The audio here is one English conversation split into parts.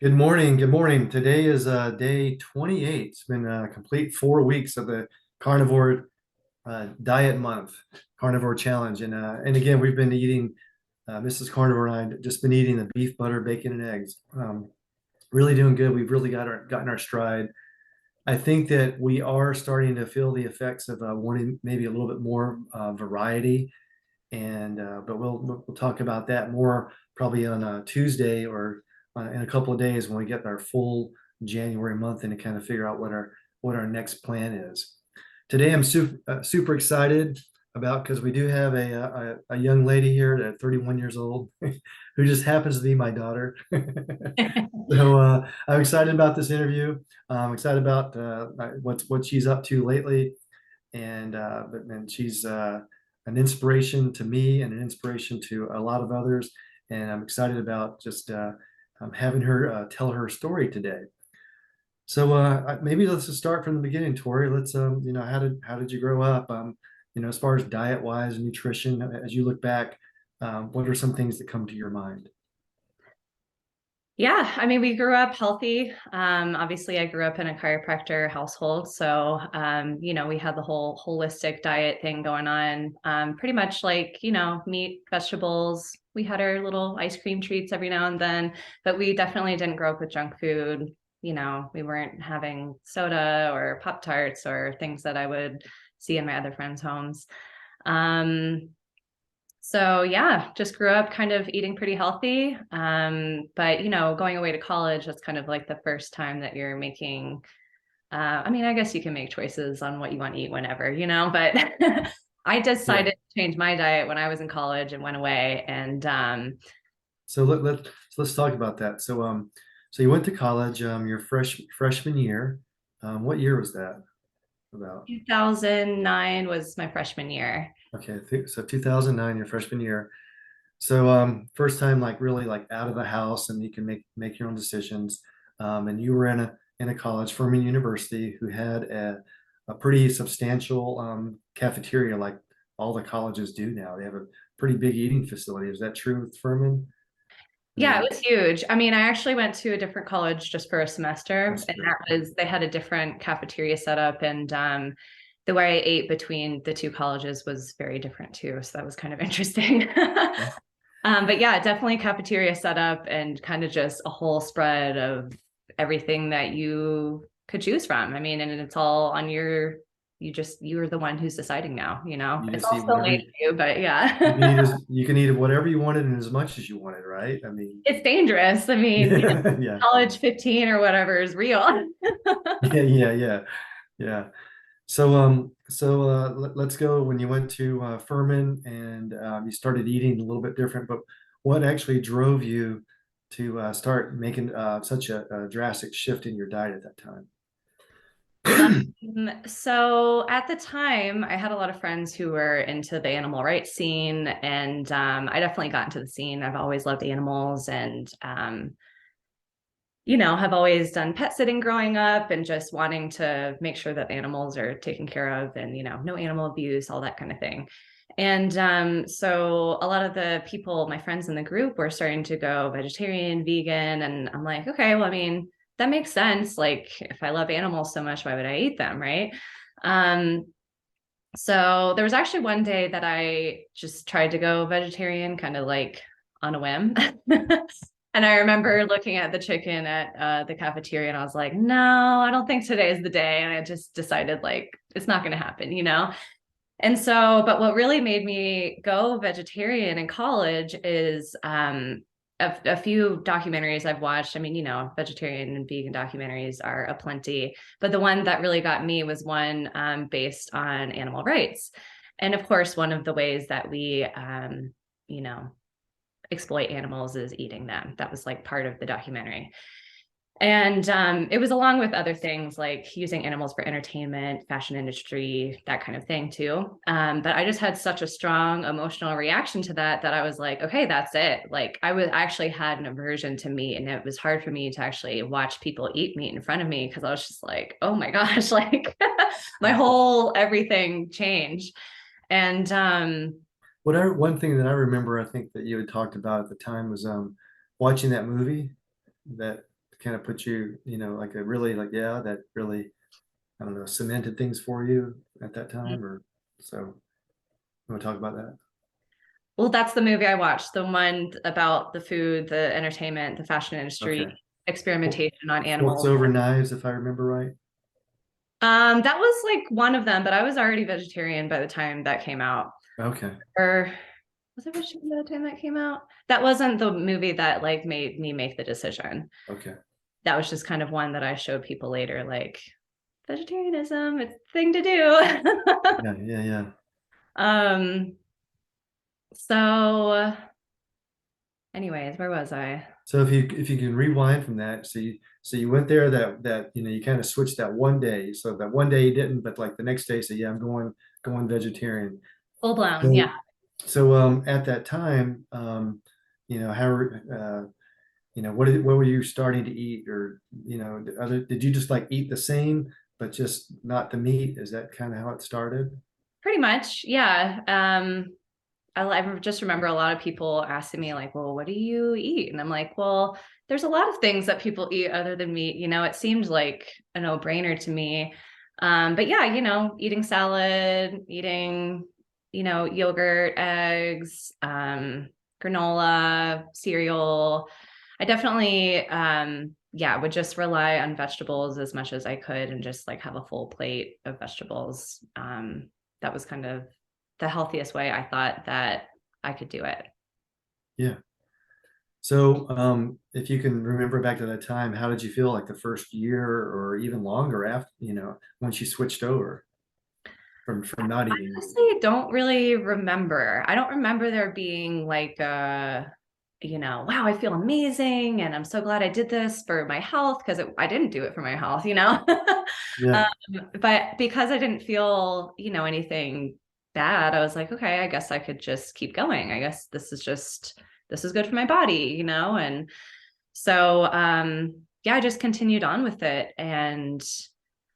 Good morning. Good morning. Today is day 28. It's been a complete 4 weeks of the carnivore diet month, carnivore challenge. And again, we've been eating, Mrs. Carnivore and I just been eating the beef, butter, bacon, and eggs. Really doing good. We've really gotten our stride. I think that we are starting to feel the effects of wanting maybe a little bit more variety. But we'll talk about that more probably on a Tuesday or in a couple of days when we get our full January month and to kind of figure out what our next plan is. Today I'm super excited about because we do have a young lady here at 31 years old who just happens to be my daughter. So I'm excited about this interview. I'm excited about what she's up to lately, and she's an inspiration to me and an inspiration to a lot of others. And I'm excited about just having her tell her story today. So maybe let's just start from the beginning, Tori. Let's how did you grow up? As far as diet wise and nutrition, as you look back, what are some things that come to your mind? Yeah, I mean, we grew up healthy. Obviously, I grew up in a chiropractor household. So, we had the whole holistic diet thing going on. Pretty much like, meat, vegetables. We had our little ice cream treats every now and then, but we definitely didn't grow up with junk food. We weren't having soda or Pop Tarts or things that I would see in my other friends' homes. Um, so yeah, just grew up kind of eating pretty healthy. But going away to college, that's kind of like the first time that you're making, I mean, I guess you can make choices on what you want to eat whenever, but I Yeah. decided to change my diet when I was in college and went away. And So let's talk about that. So you went to college, your freshman year. What year was that about? 2009 was my freshman year. Okay, so 2009, your freshman year. So first time like really like out of the house and you can make your own decisions. And you were in a college, Furman University, who had a pretty substantial cafeteria like all the colleges do now. They have a pretty big eating facility. Is that true with Furman? Yeah, Or it was huge. I mean, I actually went to a different college just for a semester, that's and great. that was they had a different cafeteria setup, and the way I ate between the two colleges was very different too. So that was kind of interesting. But yeah, definitely cafeteria setup and kind of just a whole spread of everything that you could choose from. I mean, and it's all on you're the one who's deciding now, You it's just all eat still whatever made you, of you, but you can yeah. eat as you can eat whatever you wanted and as much as you wanted, right? I mean, It's dangerous. I mean, yeah, yeah, college 15 or whatever is real. yeah. So let's go when you went to Furman and you started eating a little bit different, but what actually drove you to start making such a drastic shift in your diet at that time? So at the time, I had a lot of friends who were into the animal rights scene, and I definitely got into the scene. I've always loved animals, and have always done pet sitting growing up, and just wanting to make sure that the animals are taken care of, and no animal abuse, all that kind of thing. And so a lot of the people, my friends in the group, were starting to go vegetarian, vegan, and I'm like, okay, well, I mean, that makes sense. Like, if I love animals so much, why would I eat them, right? Um, so there was actually one day that I just tried to go vegetarian, kind of like on a whim. And I remember looking at the chicken at the cafeteria and I was like, no, I don't think today is the day. And I just decided like it's not going to happen. And so, but what really made me go vegetarian in college is a few documentaries I've watched. I mean, vegetarian and vegan documentaries are aplenty, but the one that really got me was one based on animal rights. And of course, one of the ways that we, you know, exploit animals is eating them. That was like part of the documentary. And it was along with other things like using animals for entertainment, fashion industry, that kind of thing too. But I just had such a strong emotional reaction to that I was like, okay, that's it. Like I actually had an aversion to meat, and it was hard for me to actually watch people eat meat in front of me because I was just like, oh my gosh, like my whole everything changed. And One thing that I remember, I think that you had talked about at the time was watching that movie, that kind of put you, like a really like, yeah, that really, I don't know, cemented things for you at that time, or so you want to talk about that? Well, that's the movie I watched, the one about the food, the entertainment, the fashion industry, Okay. experimentation on Forks animals. over knives, if I remember right. That was like one of them, but I was already vegetarian by the time that came out. Okay. Or was I vegetarian by the time that came out? That wasn't the movie that like made me make the decision. Okay. That was just kind of one that I showed people later, like vegetarianism, it's a thing to do. Yeah, yeah, yeah. um, so anyways, where was I? So if you can rewind from that, so you went there that you kind of switched that one day. So that one day you didn't, but like the next day, say, yeah, I'm going vegetarian. Full blown, yeah. So so at that time, how what were you starting to eat, or did you just like eat the same but just not the meat? Is that kind of how it started? Pretty much, yeah. I just remember a lot of people asking me like, well, what do you eat? And I'm like, well, there's a lot of things that people eat other than meat. It seemed like a no-brainer to me. But yeah, eating salad, eating, yogurt, eggs, granola, cereal. I definitely, yeah, would just rely on vegetables as much as I could and just like have a full plate of vegetables. That was kind of the healthiest way I thought that I could do it. Yeah. So, if you can remember back to that time, how did you feel like the first year or even longer after, once you switched over from not I eating meat? honestly don't really remember. I don't remember there being like wow, I feel amazing and I'm so glad I did this for my health because I didn't do it for my health. Yeah, um, but because I didn't feel, anything bad, I was like, okay, I guess I could just keep going. I guess this is good for my body. And so yeah, I just continued on with it and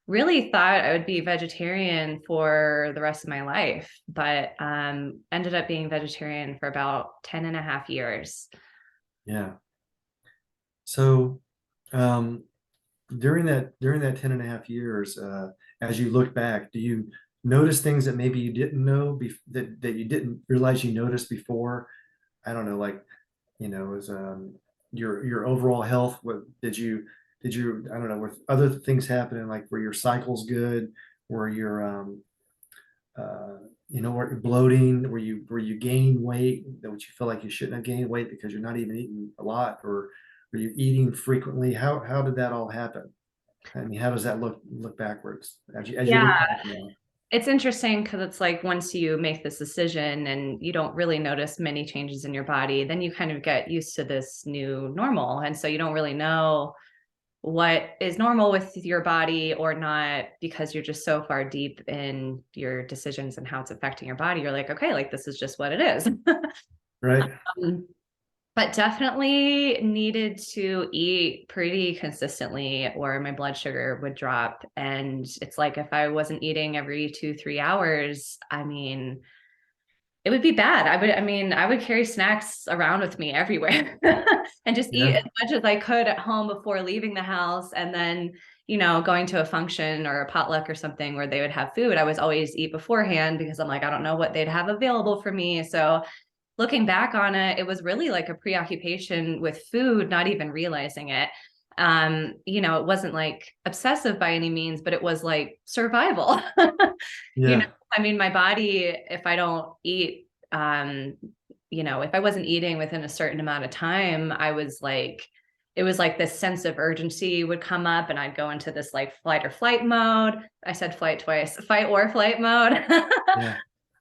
really thought I would be vegetarian for the rest of my life, but ended up being vegetarian for about 10 and a half years. yeah. So, um, during that 10 and a half years, as you look back, do you notice things that maybe you didn't know that you didn't realize you noticed before? I don't know, like, was your overall health, what did you I don't know, were other things happening, like were your cycles good? Were your uh were you bloating? Were you gaining weight that would you feel like you shouldn't have gained weight because you're not even eating a lot, or were you eating frequently? How did that all happen? I mean, how does that look backwards as you Yeah, look back now? it's interesting because it's like once you make this decision and you don't really notice many changes in your body, then you kind of get used to this new normal. And so you don't really know what is normal with your body or not because you're just so far deep in your decisions and how it's affecting your body. You're like, okay, like this is just what it is. Right? Um, but definitely needed to eat pretty consistently or my blood sugar would drop. And it's like if I wasn't eating every 2, 3 hours, I mean, it would be bad. I would carry snacks around with me everywhere and just eat Yeah. as much as I could at home before leaving the house. And then, going to a function or a potluck or something where they would have food, I was always eat beforehand because I'm like, I don't know what they'd have available for me. So looking back on it, it was really like a preoccupation with food, not even realizing it. It wasn't like obsessive by any means, but it was like survival. you know, Yeah. my body, if I don't eat, if I wasn't eating within a certain amount of time, it was like this sense of urgency would come up and I'd go into this like flight or flight mode. I said flight twice, fight or flight mode. Yeah.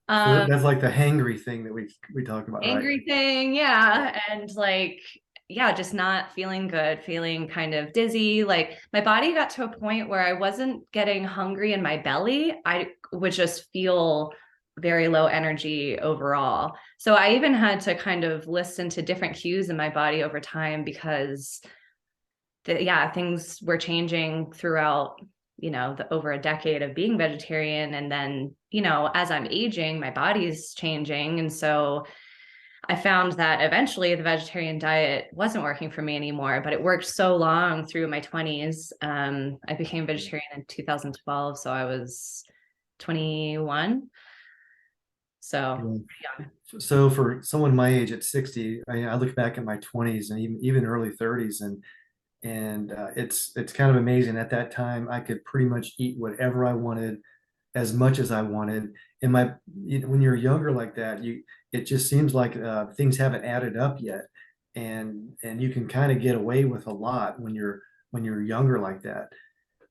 So um, that's like the hangry thing that we talk about, right? angry thing, yeah. And like, yeah, just not feeling good, feeling kind of dizzy. Like my body got to a point where I wasn't getting hungry in my belly. I would just feel very low energy overall. So I even had to kind of listen to different cues in my body over time because yeah, things were changing throughout, the over a decade of being vegetarian. And then, as I'm aging, my body's changing. And so I found that eventually the vegetarian diet wasn't working for me anymore, but it worked so long through my 20s. I became vegetarian in 2012, so I was 21. So Yeah. young. So for someone my age at 60, I look back at my 20s and even early 30s, and it's kind of amazing. At that time, I could pretty much eat whatever I wanted, as much as I wanted. And when you're younger like that, it just seems like things haven't added up yet, and you can kind of get away with a lot when you're younger like that.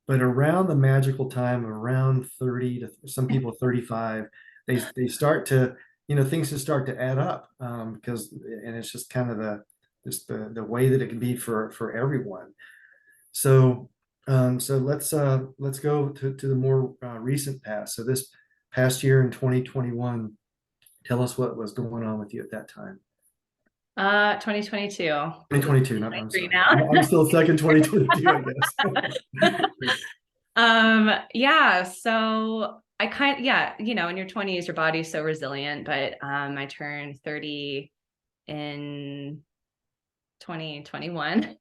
But around the magical time of around 30 to some people 35, they start to, things just start to add up, because, and it's just kind of the way that it can be for everyone. So, so let's go to the more recent past. So this past year in 2021, tell us what was going on with you at that time. 2022. 2022, not, I'm 23 sorry. now. I'm still stuck in 2022, I guess. Yeah, so I yeah, in your 20s, your body's so resilient, but I turned 30 in 2021.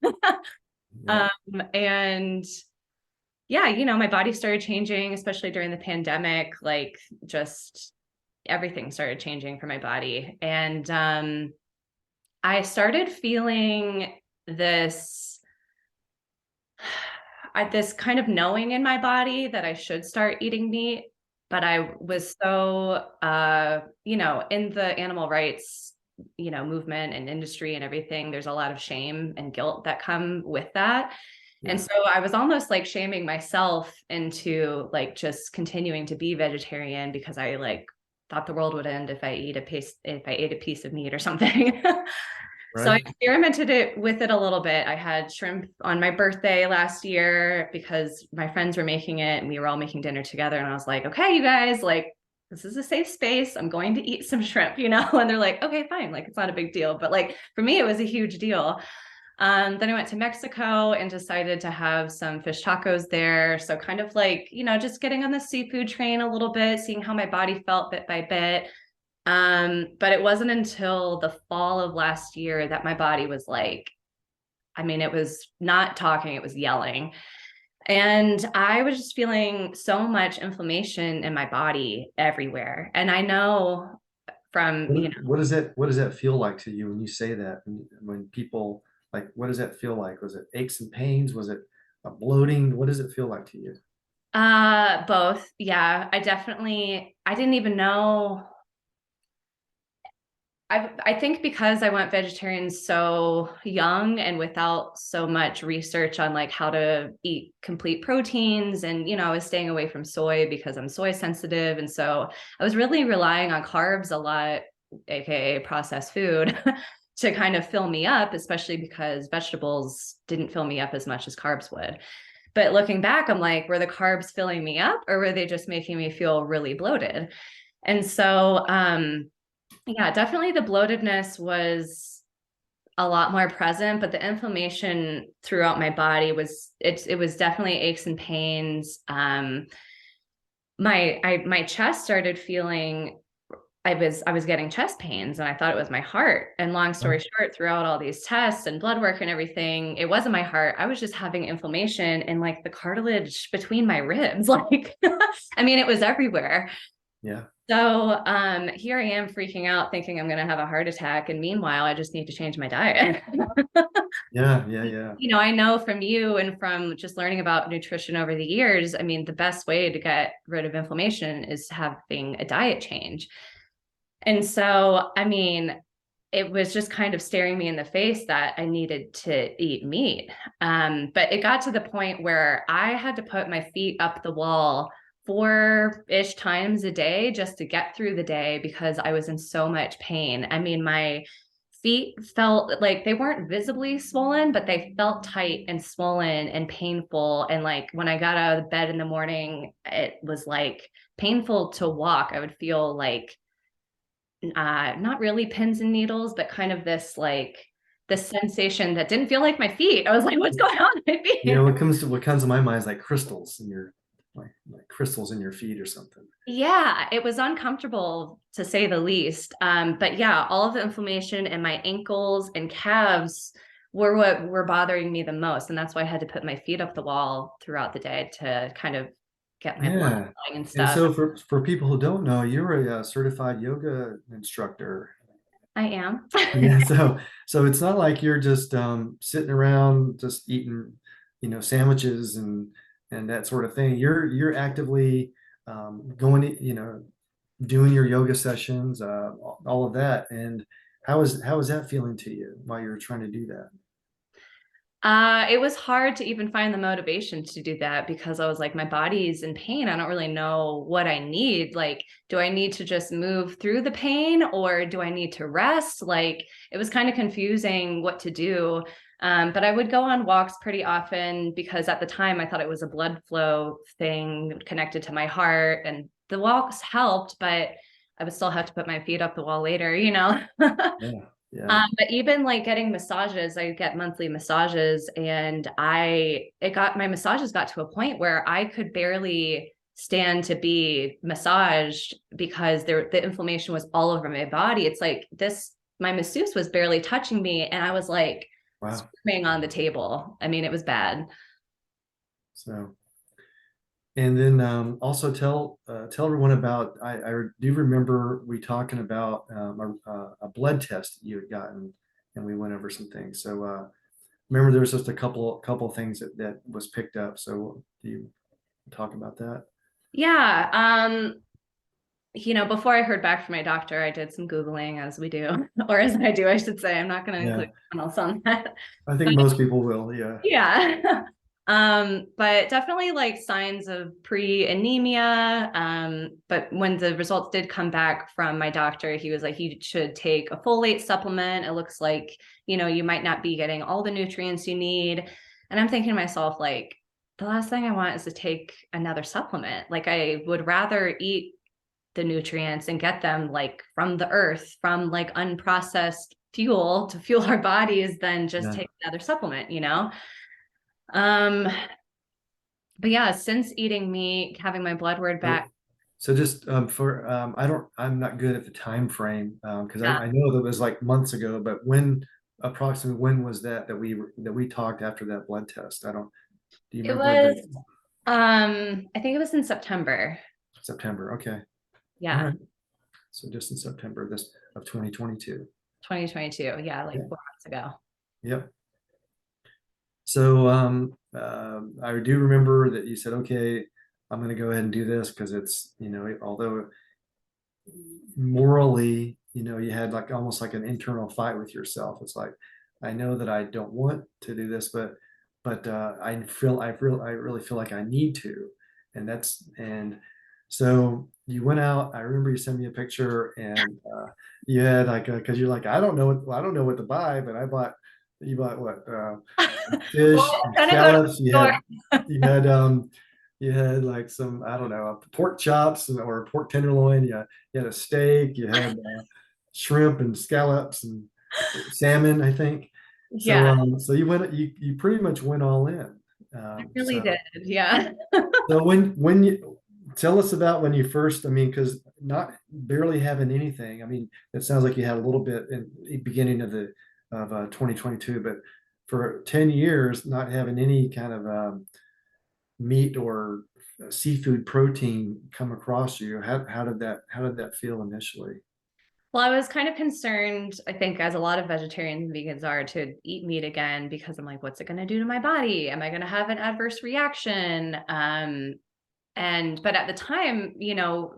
Yeah. And yeah, my body started changing, especially during the pandemic, like just everything started changing for my body. And I started feeling this this kind of knowing in my body that I should start eating meat, but I was so in the animal rights, movement and industry and everything, there's a lot of shame and guilt that come with that. And Yeah. so I was almost like shaming myself into like just continuing to be vegetarian because I like thought the world would end if I ate a piece of meat or something. So I Right. experimented with it a little bit. I had shrimp on my birthday last year because my friends were making it and we were all making dinner together. And I was like, okay, you guys, like, this is a safe space. I'm going to eat some shrimp, And they're like, okay, fine. Like, it's not a big deal. But like, for me, it was a huge deal. Then I went to Mexico and decided to have some fish tacos there. So kind of like, just getting on the seafood train a little bit, seeing how my body felt bit by bit. But it wasn't until the fall of last year that my body was like, I mean, it was not talking, it was yelling. And I was just feeling so much inflammation in my body everywhere. And I know from, What does that feel like to you when you say that? When people, like, what does that feel like? Was it aches and pains? Was it a bloating? What does it feel like to you? both. Yeah, I didn't even know. I think because I went vegetarian so young and without so much research on like how to eat complete proteins, and I was staying away from soy because I'm soy sensitive, and so I was really relying on carbs a lot, aka processed food, to kind of fill me up, especially because vegetables didn't fill me up as much as carbs would. But looking back, I'm like, were the carbs filling me up or were they just making me feel really bloated? And so yeah, definitely the bloatedness was a lot more present, but the inflammation throughout my body it was definitely aches and pains. My chest started feeling, I was getting chest pains and I thought it was my heart. And long story short, throughout all these tests and blood work and everything, it wasn't my heart. I was just having inflammation in like the cartilage between my ribs. Like, I mean, it was everywhere. Yeah. So here I am freaking out, thinking I'm going to have a heart attack. And meanwhile, I just need to change my diet. Yeah. Yeah. Yeah. I know from you and from just learning about nutrition over the years, I mean, the best way to get rid of inflammation is having a diet change. And so, I mean, it was just kind of staring me in the face that I needed to eat meat. But it got to the point where I had to put my feet up the wall 4-ish times a day just to get through the day because I was in so much pain. I mean, my feet felt like they weren't visibly swollen, but they felt tight and swollen and painful. And like when I got out of bed in the morning, it was like painful to walk. I would feel like not really pins and needles, but kind of this like this sensation that didn't feel like my feet. I was like, what's going on with my feet? What comes to my mind is like crystals in your like crystals in your feet or something. Yeah, it was uncomfortable to say the least. But yeah, all of the inflammation in my ankles and calves were what were bothering me the most. And that's why I had to put my feet up the wall throughout the day to kind of get my blood Yeah. flowing and And stuff. so for people who don't know, you're a certified yoga instructor. I am. Yeah, so it's not like you're just sitting around just eating, sandwiches and that sort of thing. You're actively going to, doing your yoga sessions, all of that. And how is that feeling to you while you're trying to do that? It was hard to even find the motivation to do that because I was like, my body's in pain. I don't really know what I need. Like, do I need to just move through the pain or do I need to rest? Like, it was kind of confusing what to do. But I would go on walks pretty often because at the time I thought it was a blood flow thing connected to my heart, and the walks helped, but I would still have to put my feet up the wall later, you know? Yeah, yeah, But even like getting massages, I get monthly massages, and my massages got to a point where I could barely stand to be massaged because the inflammation was all over my body. It's like my masseuse was barely touching me, and I was like wow. screaming on the table. I mean, it was bad. So, and then also tell everyone about. I do remember we talking about a blood test that you had gotten, and we went over some things. So remember there was just a couple of things that was picked up. So do you talk about that? Yeah. Before I heard back from my doctor, I did some Googling, as we do, or as I do, I should say. I'm not going to Yeah, include someone else on that. I think most people will. Yeah. Yeah. But definitely like signs of pre-anemia. But when the results did come back from my doctor, he was like, you should take a folate supplement. It looks like, you might not be getting all the nutrients you need. And I'm thinking to myself, like, the last thing I want is to take another supplement. Like, I would rather eat the nutrients and get them like from the earth, from like unprocessed fuel to fuel our bodies than just Yeah. take another supplement. Um, but yeah, since eating meat, having my blood work So, back, so just I'm not good at the time frame because yeah, I know that it was like months ago, but approximately when was that we talked after that blood test? Do you it remember was, the I think it was in September. September? Okay. All Yeah, right. So just in September of 2022. 2022. Yeah, like Yeah. 4 months ago. Yep. So I do remember that you said, okay, I'm going to go ahead and do this because it's, although morally, you had like almost like an internal fight with yourself. It's like, I know that I don't want to do this, but I really feel like I need to. And so you went out. I remember you sent me a picture and you had like, cause you're like, I don't know what to buy, but you bought what, Well, fish and I'm gonna go to scallops. the store. You had like some, I don't know, pork chops or pork tenderloin. You had a steak. You had shrimp and scallops and salmon, I think. So Yeah, so you pretty much went all in. I Um, really did. so Yeah. so when you tell us about when you first, I mean, because not barely having anything. I mean, it sounds like you had a little bit in the beginning of 2022, but for 10 years not having any kind of meat or seafood protein come across you, how did that feel initially? Well, I was kind of concerned, I think, as a lot of vegetarians and vegans are, to eat meat again because I'm like, what's it going to do to my body? Am I going to have an adverse reaction? But at the time,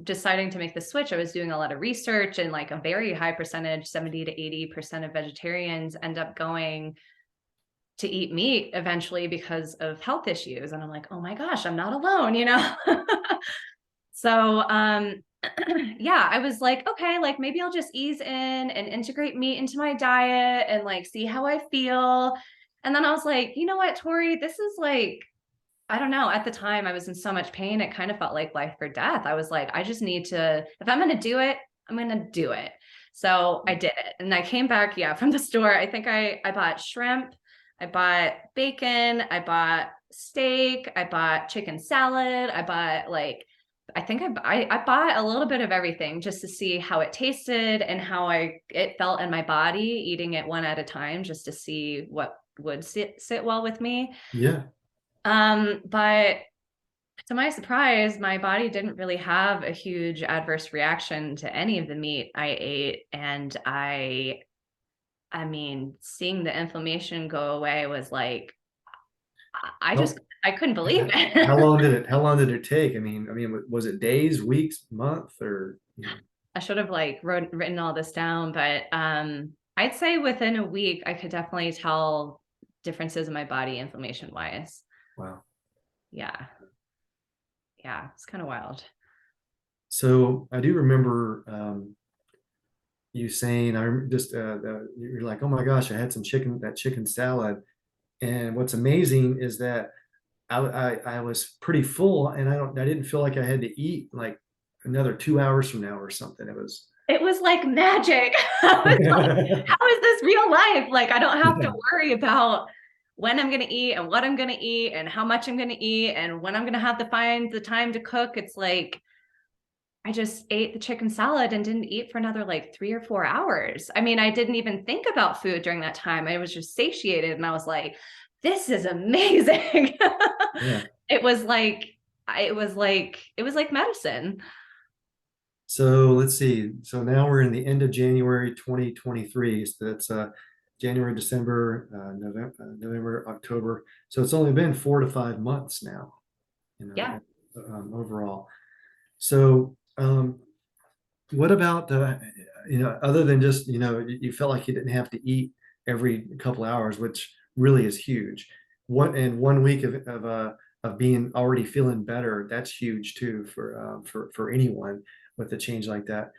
deciding to make the switch, I was doing a lot of research, and like a very high percentage, 70 to 80% of vegetarians end up going to eat meat eventually because of health issues. And I'm like, oh my gosh, I'm not alone. So, yeah, I was like, okay, like maybe I'll just ease in and integrate meat into my diet and like see how I feel. And then I was like, you know what, Tori, this is like, I don't know. At the time, I was in so much pain. It kind of felt like life or death. I was like, I just need to, if I'm going to do it, I'm going to do it. So I did it. And I came back, yeah, from the store. I think I bought shrimp. I bought bacon, I bought steak, I bought chicken salad, I bought like I think I bought a little bit of everything just to see how it tasted and how it felt in my body, eating it one at a time just to see what would sit well with me. Yeah. But to my surprise, my body didn't really have a huge adverse reaction to any of the meat I ate. And I mean, seeing the inflammation go away was like, I just, How, I couldn't believe it. how long did it take? I mean, was it days, weeks, month, or I should have like written all this down, but I'd say within a week, I could definitely tell differences in my body inflammation wise. wow. Yeah. Yeah. It's kind of wild. So I do remember you saying, just you're like, oh my gosh, I had some chicken salad, and what's amazing is that I was pretty full, and I didn't feel like I had to eat like another 2 hours from now or something. It was It was like magic. I was like, how is this real life? Like, I don't have to yeah, worry about when I'm going to eat and what I'm going to eat and how much I'm going to eat and when I'm going to have to find the time to cook. It's like, I just ate the chicken salad and didn't eat for another like 3 or 4 hours. I mean, I didn't even think about food during that time. I was just satiated and I was like, this is amazing. yeah. It was like, it was like medicine. So let's see. So now we're in the end of January 2023. So that's January, December, November, October. So it's only been 4 to 5 months now, Yeah. overall. So what about other than just, you felt like you didn't have to eat every couple hours, which really is huge. What and 1 week of being already feeling better, that's huge too for anyone with a change like that.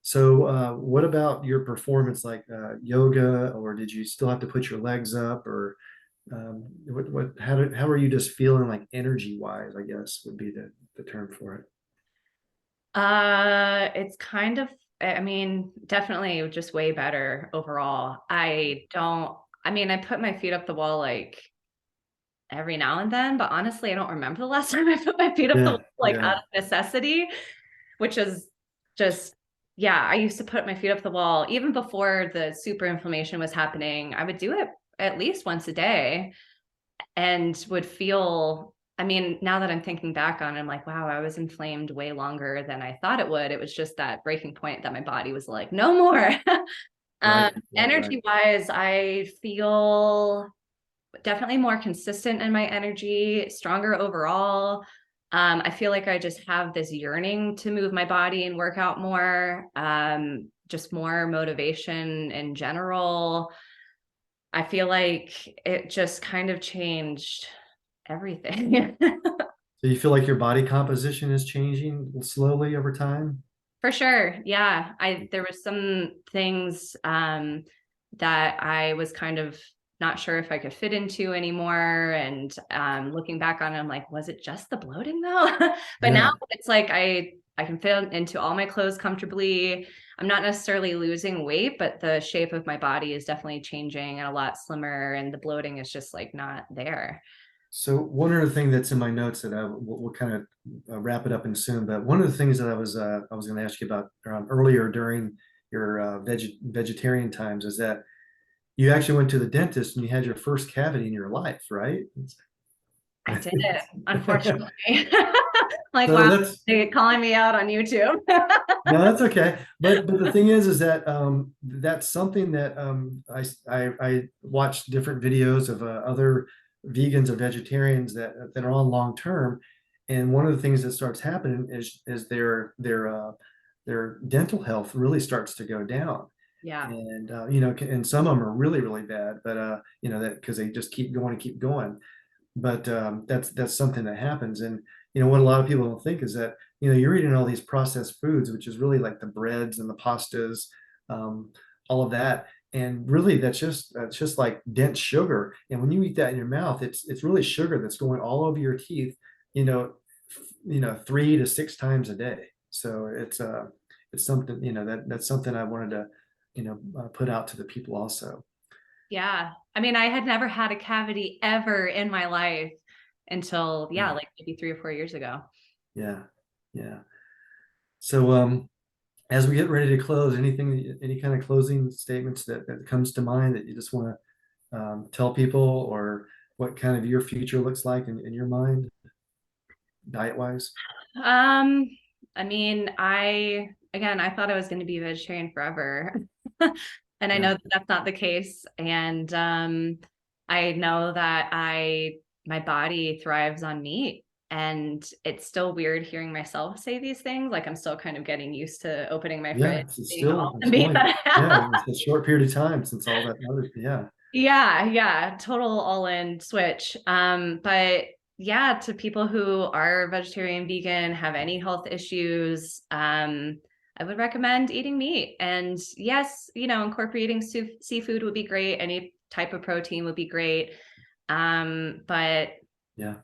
So what about your performance, like yoga, or did you still have to put your legs up, or how are you just feeling like energy wise, I guess would be the term for it. It's kind of, I mean, definitely just way better overall. I mean, I put my feet up the wall like every now and then, but honestly, I don't remember the last time I put my feet up the Yeah, wall like yeah, out of necessity, which is just, yeah, I used to put my feet up the wall even before the super inflammation was happening. I would do it at least once a day and would feel, I mean, now that I'm thinking back on it, I'm like, wow, I was inflamed way longer than I thought it would. It was just that breaking point that my body was like, no more. right, right, right. Energy wise, I feel definitely more consistent in my energy, stronger overall. I feel like I just have this yearning to move my body and work out more, just more motivation in general. I feel like it just kind of changed everything. So you feel like your body composition is changing slowly over time? For sure. Yeah. There was some things that I was kind of not sure if I could fit into anymore. And looking back on it, I'm like, was it just the bloating though? But now Yeah. it's like I can fit into all my clothes comfortably. I'm not necessarily losing weight, but the shape of my body is definitely changing and a lot slimmer, and the bloating is just like not there. So one other thing that's in my notes that we'll kind of wrap it up in soon, but one of the things that I was going to ask you about earlier during your vegetarian times is that you actually went to the dentist and you had your first cavity in your life, right? I did, unfortunately. Like, So wow, that's they calling me out on YouTube. no, that's okay. But the thing is that that's something that I watched different videos of other vegans or vegetarians that are on long term, and one of the things that starts happening is their dental health really starts to go down, Yeah. and and some of them are really really bad, but that because they just keep going and keep going. But that's something that happens, and what a lot of people don't think is that you're eating all these processed foods, which is really like the breads and the pastas, um, all of that, and really that's just like dense sugar. And when you eat that in your mouth, it's really sugar that's going all over your teeth, you know, 3 to 6 times a day. So it's something that's something I wanted to put out to the people also. Yeah. I mean, I had never had a cavity ever in my life until, yeah, Yeah. like maybe 3 or 4 years ago. Yeah. Yeah. So, as we get ready to close, any kind of closing statements that comes to mind that you just want to tell people, or what kind of your future looks like in your mind, diet wise? Um, I mean, again, I thought I was going to be vegetarian forever. And I know Yeah. that that's not the case. And I know that my body thrives on meat. And it's still weird hearing myself say these things. Like I'm still kind of getting used to opening my Yeah. fridge, It's seeing still, all the it's meat only, that I yeah, have. it's a short period of time since all that other, yeah. Yeah, yeah, total all-in switch. But yeah, to people who are vegetarian, vegan, have any health issues, I would recommend eating meat. And yes, incorporating seafood would be great. Any type of protein would be great. But Yeah.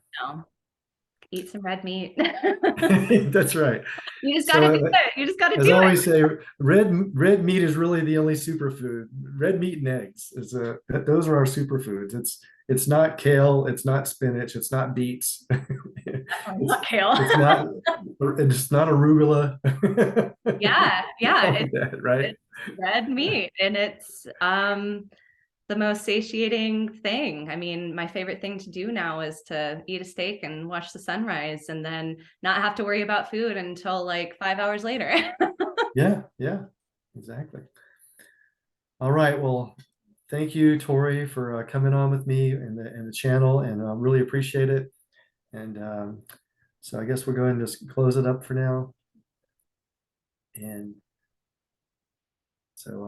eat some red meat. That's right. You just So, gotta do it. You just gotta as I do always say, red meat is really the only superfood. Red meat and eggs those are our superfoods. It's not kale, it's not spinach, it's not beets. it. Definitely It's not kale. it's not it's not arugula. Yeah, yeah. All of that, right? It's red meat and it's the most satiating thing. I mean, my favorite thing to do now is to eat a steak and watch the sunrise and then not have to worry about food until like 5 hours later. Yeah, yeah, exactly. All right. Well, thank you, Tori, for coming on with me and the channel, and I really appreciate it. And so I guess we're going to just close it up for now. And so